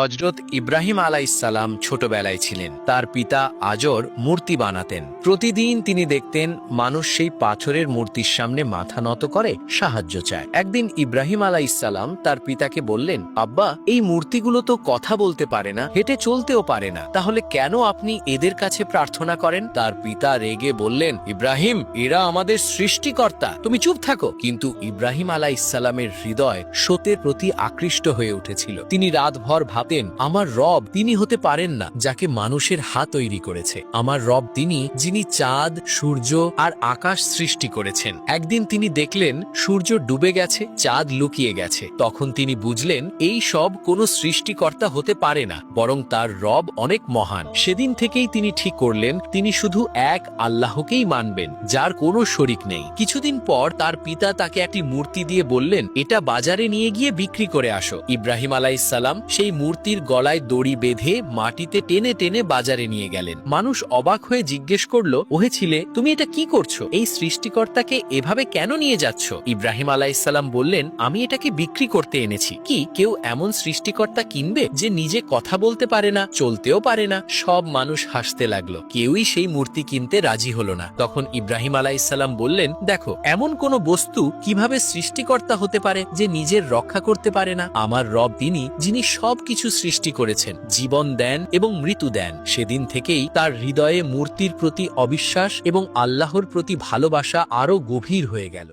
হযরত ইব্রাহিম আলাইহিসসালাম ছোটবেলায় ছিলেন। তার পিতা আজর মূর্তি বানাতেন। প্রতিদিন তিনি দেখতেন মানুষ সেই পাথরের মূর্তির সামনে মাথা নত করে সাহায্য চায়। একদিন ইব্রাহিম আলাইহিসসালাম তার পিতাকে বললেন, আব্বা, এই মূর্তিগুলো তো কথা বলতে পারে না, হেঁটে চলতেও পারে না, তাহলে কেন আপনি এদের কাছে প্রার্থনা করেন? তার পিতা রেগে বললেন, ইব্রাহিম, এরা আমাদের সৃষ্টিকর্তা, তুমি চুপ থাকো। কিন্তু ইব্রাহিম আলাইহিসসালামের হৃদয় সত্যের প্রতি আকৃষ্ট হয়ে উঠেছিল। তিনি রাতভর ভাবতেন, আমার রব তিনি হতে পারেন না যাকে মানুষের হাত তৈরি করেছে। আমার রব তিনি, যিনি চাঁদ, সূর্য আর আকাশ সৃষ্টি করেছেন। একদিন তিনি দেখলেন সূর্য ডুবে গেছে, চাঁদ লুকিয়ে গেছে। তখন তিনি বুঝলেন এই সব কোনো সৃষ্টিকর্তা হতে পারে না, বরং তার রব অনেক মহান। সেদিন থেকেই তিনি ঠিক করলেন তিনি শুধু এক আল্লাহকেই মানবেন, যার কোনো শরিক নেই। কিছুদিন পর তার পিতা তাকে একটি মূর্তি দিয়ে বললেন, এটা বাজারে নিয়ে গিয়ে বিক্রি করে আসো। ইব্রাহিম আলাইহিসসালাম সেই মূর্তির গলায় দড়ি বেঁধে মাটিতে টেনে টেনে বাজারে নিয়ে গেলেন। মানুষ অবাক হয়ে জিজ্ঞেস করলো, ওহে ছিলে, তুমি এটা কি করছো? এই সৃষ্টিকর্তাকে এভাবে কেন নিয়ে যাচ্ছ? ইব্রাহিম আলাইহিসসালাম বললেন, আমি এটাকে বিক্রি করতে এনেছি। কি কেউ এমন সৃষ্টিকর্তা কিনবে যে নিজে কথা বলতে পারে না, চলতেও পারে না? সব মানুষ হাসতে লাগলো, কেউই সেই মূর্তি কিনতে রাজি হলো না। তখন ইব্রাহিম আলাইহিসসালাম বললেন, দেখো, এমন কোন বস্তু কিভাবে সৃষ্টিকর্তা হতে পারে যে নিজের রক্ষা করতে পারে না? আমার রব তিনি, যিনি সবকিছু সৃষ্টি করেছেন, জীবন দেন এবং মৃত্যু দেন। সেদিন থেকেই তার হৃদয়ে মূর্তির প্রতি অবিশ্বাস এবং আল্লাহর প্রতি ভালোবাসা আরো গভীর হয়ে গেল।